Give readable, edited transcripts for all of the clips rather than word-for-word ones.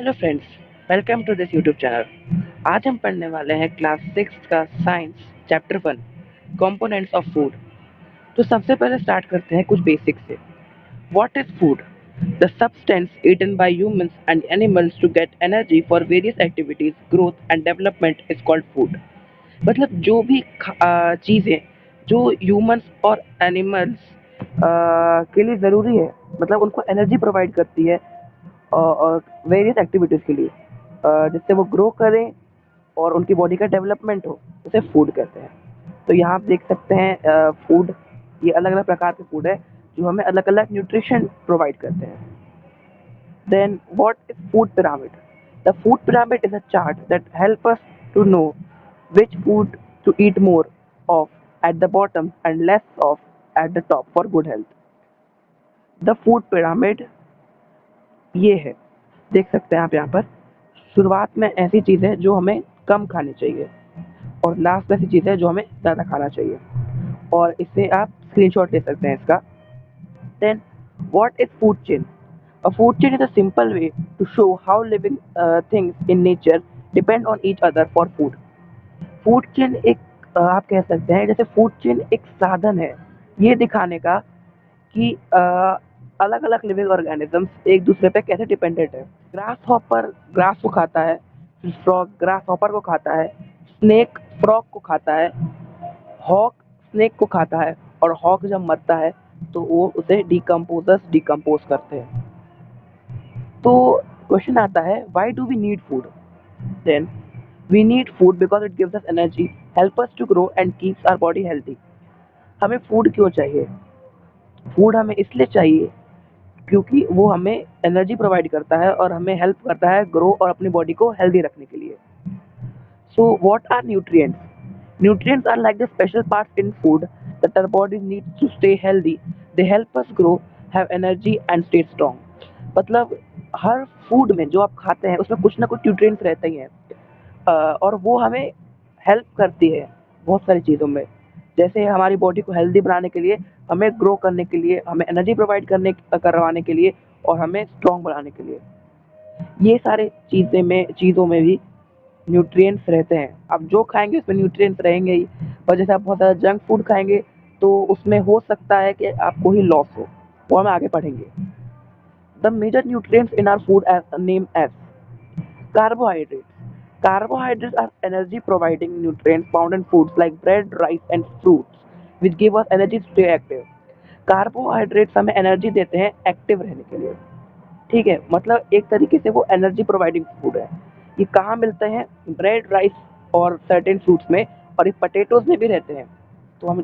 Hello friends, welcome to this YouTube channel. आज हम पढ़ने वाले हैं क्लास 6 का science chapter 1 components of food. तो सबसे पहले स्टार्ट करते हैं कुछ बेसिक्स से। What is food? The substance eaten by humans and animals to get energy for various activities, growth and development is called food. मतलब जो भी चीज़ें जो ह्यूमंस और एनिमल्स के लिए ज़रूरी है, मतलब उनको एनर्जी प्रोवाइड करती है और वेरियस एक्टिविटीज़ के लिए, जिससे वो ग्रो करें और उनकी बॉडी का डेवलपमेंट हो, उसे फूड कहते हैं। तो यहाँ आप देख सकते हैं फूड, ये अलग अलग प्रकार के फूड है जो हमें अलग अलग न्यूट्रिशन प्रोवाइड करते हैं। Then what is food pyramid? The food pyramid is a chart that help us to know which food to eat more of at the bottom and less of at the top for good health. The food pyramid ये है, देख सकते हैं आप यहाँ पर। शुरुआत में ऐसी चीज़ें जो हमें कम खानी चाहिए और लास्ट में ऐसी चीज़ें जो हमें ज़्यादा खाना चाहिए, और इससे आप स्क्रीनशॉट ले सकते हैं इसका। Then what is food chain? A food chain is a simple way to show how living things in nature depend on each other for food. Food chain एक आप कह सकते हैं, जैसे फूड चेन एक साधन है ये दिखाने का कि अलग अलग लिविंग ऑर्गेनिजम्स एक दूसरे पे कैसे डिपेंडेंट है। ग्रास हॉपर ग्रास को खाता है, फ्रॉग ग्रास हॉपर को खाता है, स्नेक फ्रॉग को खाता है, हॉक स्नेक को खाता है, और हॉक जब मरता है तो वो उसे डिकम्पोजर्स डिकम्पोज करते हैं। तो क्वेश्चन आता है, why do we need food? Then we need food because it gives us energy, help us to grow and keeps our body healthy. हमें फूड क्यों चाहिए? फूड हमें इसलिए चाहिए क्योंकि वो हमें एनर्जी प्रोवाइड करता है और हमें हेल्प करता है ग्रो और अपनी बॉडी को हेल्दी रखने के लिए। So what are nutrients? Nutrients are like the special parts in food that our body needs to stay healthy. They help us grow, have energy and stay strong. मतलब हर food में जो आप खाते हैं उसमें कुछ ना कुछ न्यूट्रिएंट्स रहते ही हैं, और वो हमें हेल्प करती है बहुत सारी चीज़ों में। जैसे हमारी बॉडी को हेल्दी बनाने के लिए, हमें ग्रो करने के लिए, हमें एनर्जी प्रोवाइड करवाने के लिए, और हमें स्ट्रॉन्ग बनाने के लिए। ये सारे चीज़ों में भी न्यूट्रिएंट्स रहते हैं। आप जो खाएंगे उसमें न्यूट्रिएंट्स रहेंगे ही। और जैसे आप बहुत ज़्यादा जंक फूड खाएंगे तो उसमें हो सकता है कि आपको ही लॉस हो, वो हम आगे पढ़ेंगे। The major nutrients in our food as name as carbohydrates. Carbohydrates are energy providing nutrients found in foods like bread, rice, and fruits, which give us energy to stay active. Carbohydrates हमें energy देते हैं active रहने के लिए। ठीक है, मतलब एक तरीके से वो एनर्जी प्रोवाइडिंग फूड है। ये कहाँ मिलते हैं? ब्रेड, राइस और सर्टेन फ्रूट्स में, और ये पटेटोज में भी रहते हैं। तो हम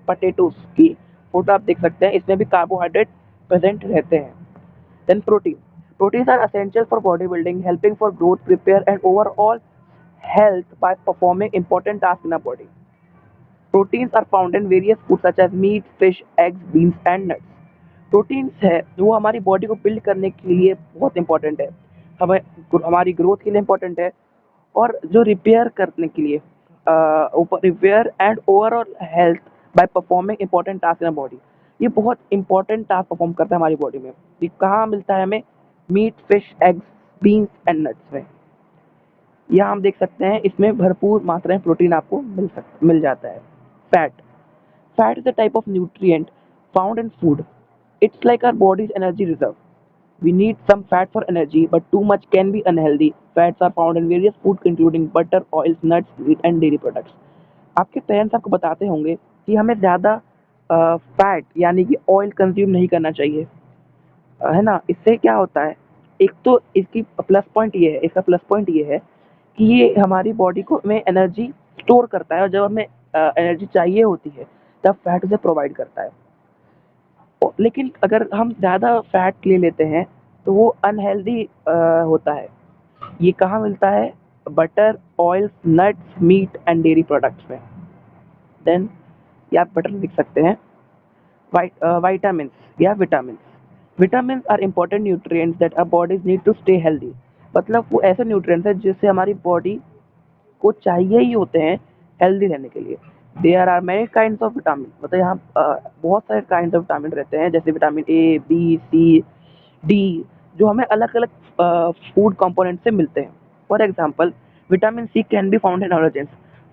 पटेटोज की फोटो आप देख सकते हैं, इसमें भी कार्बोहाइड्रेट प्रेजेंट रहते हैं। Then protein. Proteins are essential for bodybuilding, helping for growth, repair, and overall health by performing important tasks in our body. Proteins are found in various foods such as meat, fish, eggs, beans, and nuts. Proteins है वो हमारी body को build करने के लिए बहुत important है, हमें हमारी ग्रोथ के लिए इंपॉर्टेंट है, और जो रिपेयर करने के लिए, repair and overall health by performing important task in body. ये बहुत इंपॉर्टेंट टास्क परफॉर्म करता है हमारी बॉडी में। ये कहाँ मिलता है हमें? Meat, fish, eggs, beans and nuts में। यहाँ हम देख सकते हैं इसमें भरपूर मात्रा में प्रोटीन आपको मिल जाता है। Fat fat is a type of nutrient found in food. It's like our body's energy reserve. We need some fat for energy, but too much can be unhealthy. Fats are found in various foods including butter, oils, nuts, meat and dairy products. आपके parents आपको बताते होंगे कि हमें ज़्यादा fat यानी कि oil consume नहीं करना चाहिए, है ना। इससे क्या होता है, एक तो इसकी प्लस पॉइंट ये है, इसका प्लस पॉइंट ये है कि ये हमारी बॉडी को में एनर्जी स्टोर करता है, और जब हमें एनर्जी चाहिए होती है तब फैट उसे प्रोवाइड करता है। लेकिन अगर हम ज़्यादा फैट ले लेते हैं तो वो अनहेल्दी होता है। ये कहाँ मिलता है? Butter, oils, nuts, meat and dairy products में। देन ये आप बटर लिख सकते हैं। वाइटामिन या vitamin. Vitamin are important nutrients that our bodies need to stay healthy. मतलब वो ऐसे न्यूट्रिएंट्स हैं जिससे हमारी बॉडी को चाहिए ही होते हैं हेल्दी रहने के लिए। There are many kinds of vitamin, मतलब यहाँ बहुत सारे काइंड्स ऑफ विटामिन रहते हैं, जैसे vitamin A, B, C, D, जो हमें अलग-अलग फूड कंपोनेंट से मिलते हैं। For example vitamin C can be found in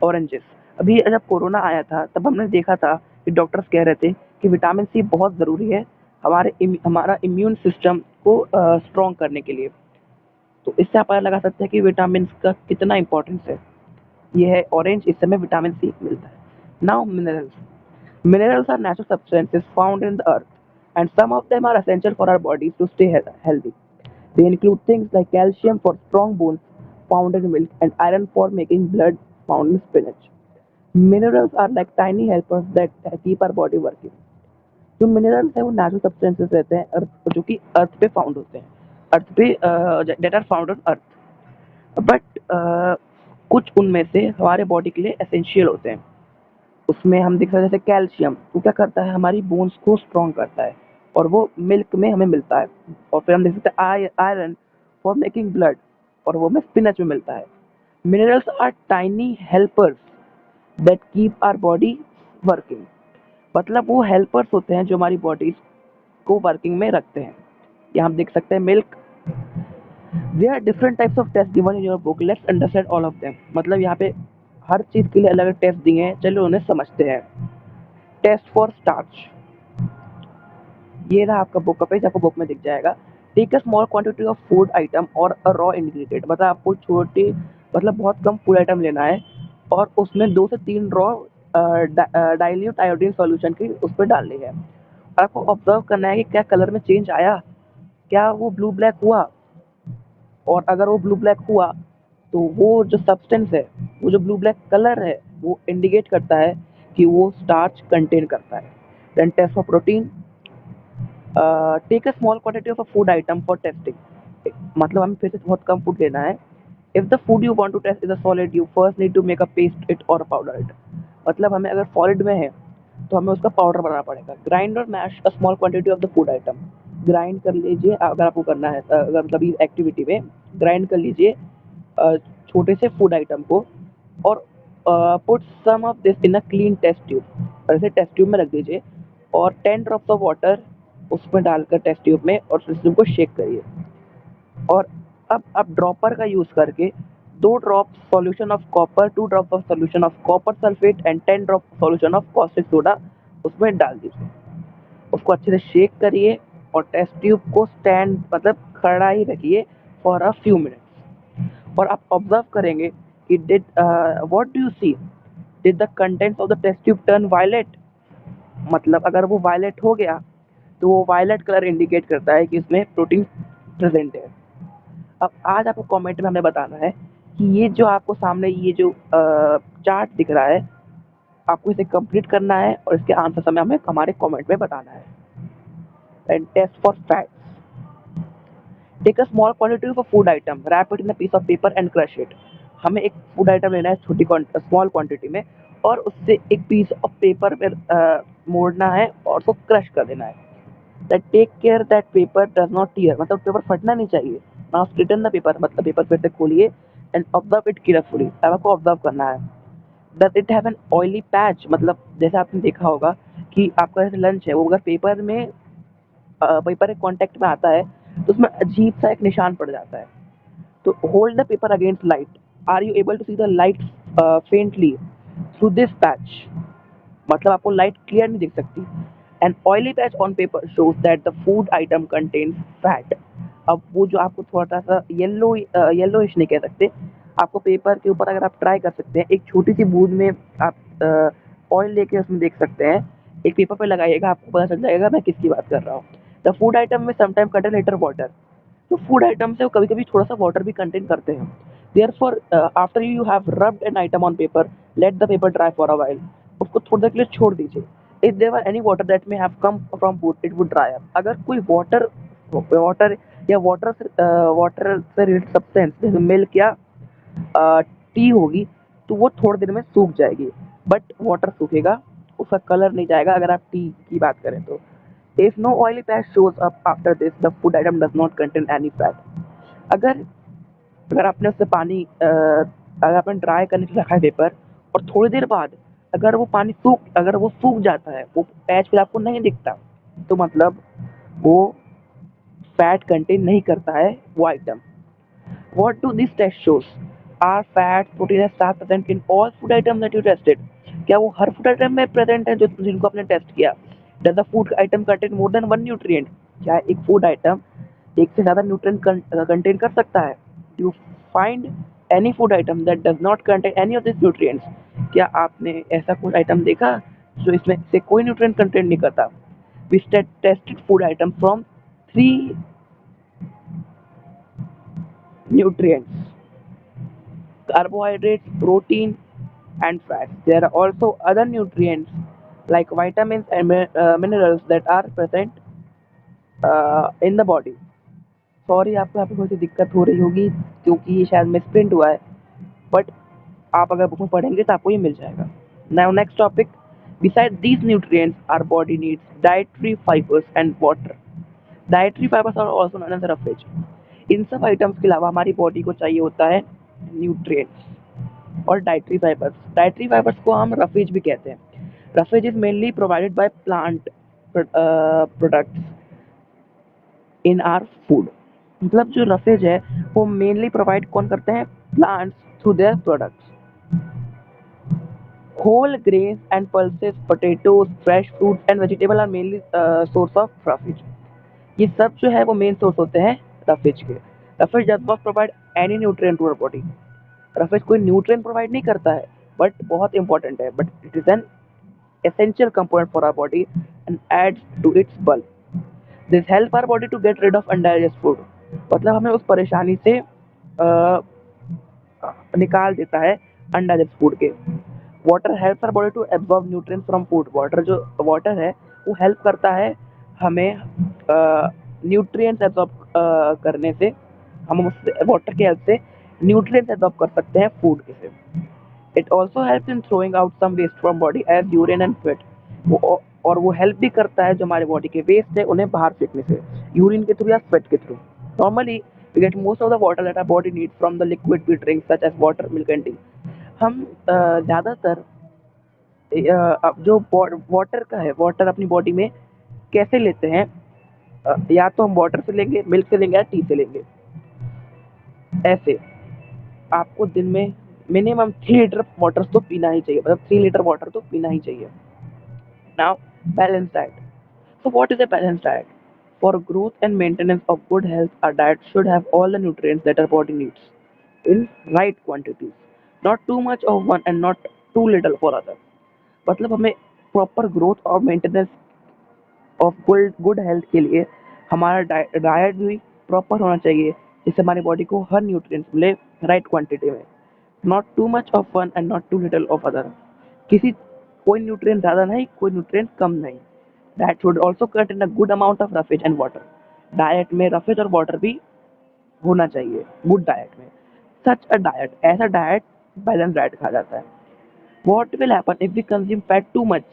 oranges. अभी जब कोरोना आया था तब हमने देखा था कि डॉक्टर्स कह रहे थे कि विटामिन सी बहुत ज़रूरी है हमारा इम्यून सिस्टम को स्ट्रॉन्ग करने के लिए। तो इससे आप पता लगा सकते हैं कि विटामिन का कितना इम्पोर्टेंस है। ये है ऑरेंज, इससे हमें विटामिन सी मिलता है। Now minerals. Minerals are natural substances found in the earth, and some of them are essential for our bodies to stay healthy. They include things like calcium for strong bones found in milk and iron for making blood found in spinach. Minerals are like tiny helpers that keep our body working. जो minerals है वो natural substances रहते हैं जो कि अर्थ पे found होते हैं, अर्थ पे that are found on earth, but कुछ उनमें से हमारे बॉडी के लिए एसेंशियल होते हैं। उसमें हम देख सकते हैं जैसे कैल्शियम, वो क्या करता है हमारी बोन्स को स्ट्रॉन्ग करता है और वो मिल्क में हमें मिलता है। और फिर हम देख सकते हैं आयरन फॉर मेकिंग ब्लड, और वो हमें स्पिनच में मिलता है। Minerals are tiny helpers that keep our body working. मतलब वो हेल्पर्स होते हैं जो हमारी बॉडी को वर्किंग में रखते हैं। यहाँ हम देख सकते हैं milk. There are different types of test given in your book, let's understand all of them. मतलब यहाँ पे हर चीज़ के लिए अलग अलग टेस्ट दिए हैं, चलो उन्हें समझते हैं। टेस्ट फॉर स्टार्च, ये रहा आपका बुक का पेज, आपको बुक में दिख जाएगा। Take a small quantity of food item और अ रॉ इंग्रेडिएंट, मतलब आपको छोटी मतलब बहुत कम फूड आइटम लेना है और उसमें 2 से 3 रॉ डाइल्यूट आयोडीन सॉल्यूशन की उस पे डालनी है। आपको ऑब्जर्व करना है कि क्या कलर में चेंज आया, क्या वो ब्लू ब्लैक हुआ, और अगर वो ब्लू ब्लैक हुआ तो वो जो सब्सटेंस है, वो जो ब्लू ब्लैक कलर है, वो इंडिकेट करता है कि वो स्टार्च कंटेन करता है। Then test for protein. Take a small quantity of a food item for testing, मतलब हमें फिर से बहुत कम फूड लेना है। If the food you want to test is a solid, you first need to make a paste it और powder it. मतलब हमें अगर सॉलिड में है तो हमें उसका पाउडर बनाना पड़ेगा। ग्राइंड और mash a small quantity of the food item, grind कर लीजिए अगर आपको करना है, अगर मतलब इस एक्टिविटी में ग्राइंड कर लीजिए छोटे से फूड आइटम को, और put some of this in a clean test tube, और इसे टेस्ट ट्यूब में रख दीजिए और 10 ड्रॉप्स ऑफ वाटर उसमें डालकर टेस्ट ट्यूब में, और सिस्टम को शेक करिए। और अब आप ड्रॉपर का यूज़ करके 2 drop solution of copper, 2 drop of solution of copper sulphate and 10 drop solution of caustic soda उसमें डाल दीजिए। उसको अच्छे से शेक करिए और टेस्ट ट्यूब को स्टैंड मतलब खड़ा ही रखिए फॉर अ फ्यू मिनट्स, और आप ऑब्जर्व करेंगे कि did what do you see, did the contents of the test tube turn violet. मतलब अगर वो वायलेट हो गया तो वो वायलेट कलर इंडिकेट करता है कि इसमें प्रोटीन प्रेजेंट है। अब आज आपको कमेंट में हमें बताना है कि ये जो आपको सामने ये जो चार्ट दिख रहा है, आपको इसे कंप्लीट करना है और इसके आंसर समय हमें हमारे कमेंट में बताना है। And test for fats. Take a small quantity of a food item, wrap it in a piece of paper and crush it. हमें एक फूड आइटम लेना है छोटी स्मॉल क्वांटिटी में, और उससे एक पीस ऑफ पेपर में मोड़ना है और उसको क्रश कर देना है। That take care that paper does not tear, मतलब पेपर फटना नहीं चाहिए। नाउ स्ट्रेटन द पेपर, मतलब पेपर फिर से खोलिए एंड ऑब्जर्व इट केयरफुली, अब आपको ऑब्जर्व करना है। Does it have an oily patch, मतलब जैसे आपने देखा होगा कि आपका जैसे लंच है वो अगर पेपर में पेपर के कांटेक्ट में आता है तो उसमें अजीब सा एक निशान पड़ जाता है। तो hold the paper against light, are you able to see the light faintly through this patch, मतलब आपको लाइट क्लियर नहीं दिख सकती। An oily patch on paper shows that the food item contains fat. अब वो जो आपको थोड़ा सा येलोइश नहीं कह सकते, आपको पेपर के ऊपर अगर आप ट्राई कर सकते हैं, एक छोटी सी बूंद में आप ऑयल लेके उसमें देख सकते हैं, एक पेपर पे लगाइएगा, आपको पता चल जाएगा मैं किसकी बात कर रहा हूँ। द फूड आइटम में समटाइम कंटेन लिटर वाटर, तो फूड आइटम्स है वो कभी-कभी थोड़ा-सा वाटर भी कंटेन करते हैं। Therefore after you have rubbed an item on paper, let the paper dry for a while. उसको थोड़ी देर के लिए छोड़ दीजिए। If there were any water that may have come from food, it would dry up. अगर कोई water या वाटर से रिलेटेड सब्सटेंस जैसे मिल्क या टी होगी तो वो थोड़ी देर में सूख जाएगी, बट वाटर सूखेगा, उसका कलर नहीं जाएगा अगर आप टी की बात करें तो। If no oily patch shows up after this, the food item does not contain any fat. अगर अगर आपने उससे पानी अगर आपने ड्राई करने के लिए रखा है पेपर और थोड़ी देर बाद अगर वो सूख जाता है, वो पैच फिर आपको नहीं दिखता, तो मतलब वो फैट कंटेन नहीं करता है वो item. What do this test shows? Are fats, protein and starch present in all food items that you tested? क्या वो हर फूड आइटम में प्रेजेंट है जो जिनको आपने टेस्ट किया? Does the food item contain more than one nutrient? क्या एक फूड आइटम एक से ज़्यादा न्यूट्रिएंट कंटेन कर सकता है? Do you find any food item that does not contain any of these nutrients? क्या आपने ऐसा कोई आइटम देखा जो इसमें से कोई न्यूट्रिएंट कंटेन नहीं करता? We tested food items from three nutrients: carbohydrates, protein, and fats. There are also other nutrients like vitamins and minerals that are present in the body. Sorry आपको यहाँ पे थोड़ी सी दिक्कत हो रही होगी क्योंकि ये शायद मिसप्रिंट हुआ है, बट आप अगर बुक में पढ़ेंगे तो आपको ये मिल जाएगा। Now next topic, beside these nutrients our body needs dietary fibres and water. Dietary fibres are also known as roughage. इन सब आइटम्स के अलावा हमारी बॉडी को चाहिए होता है न्यूट्रिएंट्स और डाइटरी फाइबर्स। डाइटरी फाइबर्स को हम रफेज भी कहते हैं। Roughage is mainly provided by plant products in our food. मतलब जो रफेज है वो मेनली प्रोवाइड कौन करते हैं? Plants through their products. Whole grains and pulses, potatoes, fresh fruits and vegetable are mainly source of roughage. ये सब जो है वो मेन सोर्स होते हैं रफेज के। Roughage does not provide any nutrient to our body. Roughage कोई nutrient provide नहीं करता है बट बहुत इंपॉर्टेंट है, but it is an essential component for our body and adds to its bulk. This help our body to get rid of undigested food. मतलब हमें उस परेशानी से निकाल देता है undigested food के। Water helps our body to absorb nutrients from food. जो water है वो help करता है हमें nutrients absorb करने से। हम उस water के help से nutrients absorb कर सकते हैं food के से। It also helps in throwing out some waste from body as urine and sweat. और वो हेल्प भी करता है जो हमारे बॉडी के वेस्ट है उन्हें बाहर फेंकने से, यूरिन के थ्रू या स्वेट के through. Normally we get most of the water that our body needs from the liquid we drink such as water, milk and tea. हम ज़्यादातर जो वाटर का है, वाटर अपनी बॉडी में कैसे लेते हैं? या तो हम वाटर से लेंगे, मिल्क से लेंगे या टी से लेंगे। ऐसे आपको दिन में मिनिमम 3 लीटर वाटर तो पीना ही चाहिए, मतलब 3 लीटर वाटर तो पीना ही चाहिए। Now, balanced diet. So what is a balanced diet? For growth and maintenance of good health, our diet should have all the nutrients that our body needs in right quantities. Not too much of one and not too little for other. मतलब हमें proper growth और maintenance of good health के लिए हमारा diet भी proper होना चाहिए जिससे हमारी बॉडी को हर न्यूट्रिएंट्स मिले राइट क्वांटिटी में। Not too much of one and not too little of other. कोई न्यूट्रिएंट ज़्यादा नहीं, कोई न्यूट्रिएंट कम नहीं। Diet should also contain a good amount of roughage and water. Diet में रफेज और वाटर भी होना चाहिए गुड डाइट में। सच अ डाइट, ऐसा डाइट बैलेंस डाइट कहा जाता है। What will happen if we consume fat too much?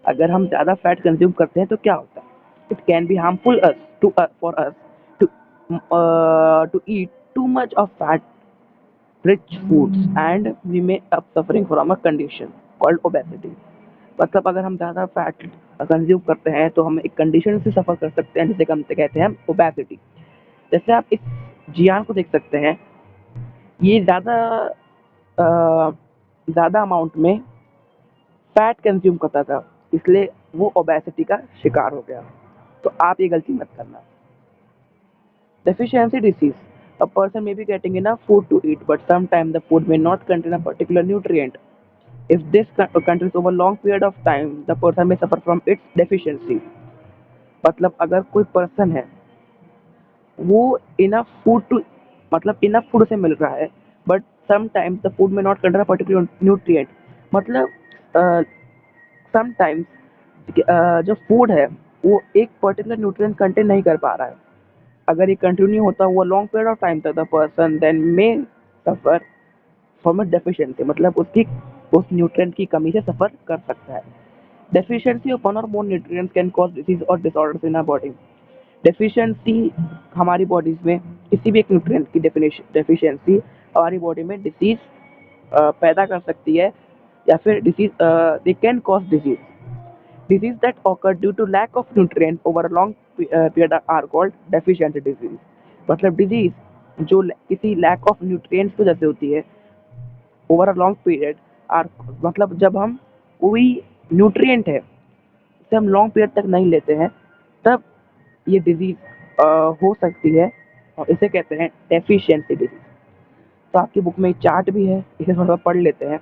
अगर हम ज़्यादा फैट कंज्यूम करते हैं तो क्या होता है? It can be harmful for us to eat too much of fat rich foods and we may up suffering from a condition called obesity. मतलब अगर हम ज़्यादा फैट कंज्यूम करते हैं तो हम एक कंडीशन से सफ़र कर सकते हैं जिसे हम कहते हैं ओबेसिटी। जैसे आप इस जियान को देख सकते हैं, ये ज़्यादा अमाउंट में फैट कंज्यूम करता था इसलिए वो ओबेसिटी का शिकार हो गया। तो आप ये गलती मत करना। Deficiency disease. A person may be getting enough food to eat, but sometimes the food may not contain a particular nutrient. If this continues over a long period of time, the person may suffer from its deficiency. मतलब अगर कोई person है वो enough food to मतलब enough food उसे मिल रहा है but sometimes the food में not contain a particular nutrient. मतलब समटाइम्स जो फूड है वो एक पर्टिकुलर न्यूट्रिएंट कंटेन नहीं कर पा रहा है। अगर ये कंटिन्यू होता हुआ लॉन्ग पीरियड ऑफ टाइम तक the person then may suffer from a deficiency, मतलब उसकी उस न्यूट्रिएंट की कमी से सफर कर सकता है। Deficiency of one or more nutrients can cause disease or disorders in our body. Deficiency हमारी बॉडीज में किसी भी एक न्यूट्रिएंट की डेफिशिएंसी हमारी बॉडी में डिसीज पैदा कर सकती है या फिर they can cause disease that occur due to lack of nutrient over a long period are called deficiency disease. मतलब डिजीज जो किसी लैक ऑफ न्यूट्रिएंट्स की वजह से होती है over a long period are, मतलब जब हम कोई न्यूट्रिएंट है उसे हम लॉन्ग पीरियड तक नहीं लेते हैं तब ये डिजीज हो सकती है और इसे कहते हैं डेफिशिएंसी डिजीज। तो आपकी बुक में एक चार्ट भी है, इसे थोड़ा पढ़ लेते हैं।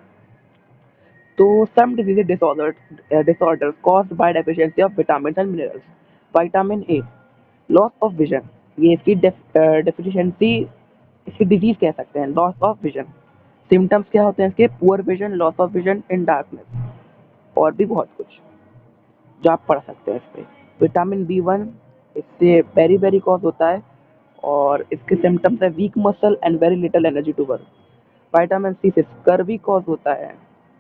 तो some disease disorders caused by deficiency of vitamins and minerals। Vitamin A, loss of vision, ये इसकी डेफिशिएंसी, इसकी डिजीज कह सकते हैं, लॉस ऑफ विजन। सिम्टम्स क्या होते हैं इसके? Poor vision, loss of vision in darkness, और भी बहुत कुछ जो आप पढ़ सकते हैं इस पे। विटामिन बी 1 इससे बेरी बेरी कॉज होता है और इसके सिम्टम्स है weak muscle and very little energy to work. Vitamin C से स्कर्वी कॉज होता है,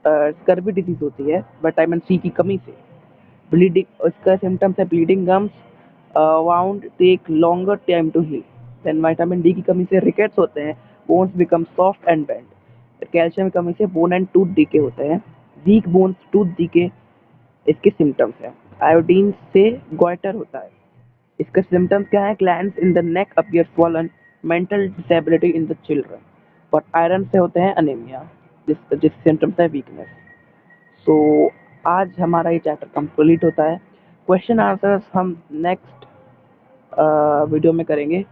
स्कर्वी डिजीज होती है विटामिन सी की कमी से। ब्लीडिंग, इसका सिम्टम्स है bleeding gums, wound take longer time to heal. Then vitamin D की कमी से रिकेट्स होते हैं, bones become soft and bend. Calcium की कमी से बोन एंड टूथ डीके होते हैं, वीक बोन्स, टूथ डीके इसके सिम्टम्स हैं। आयोडीन से गॉइटर होता है, इसके सिम्टम्स क्या है? Glands in the neck appear swollen, mental disability in the children. और आयरन से होते हैं अनीमिया, जिस सिम्टम्स है वीकनेस। तो आज हमारा ये चैप्टर कंप्लीट होता है। क्वेश्चन आंसर्स हम नेक्स्ट वीडियो में करेंगे।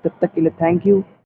तब तक के लिए थैंक यू।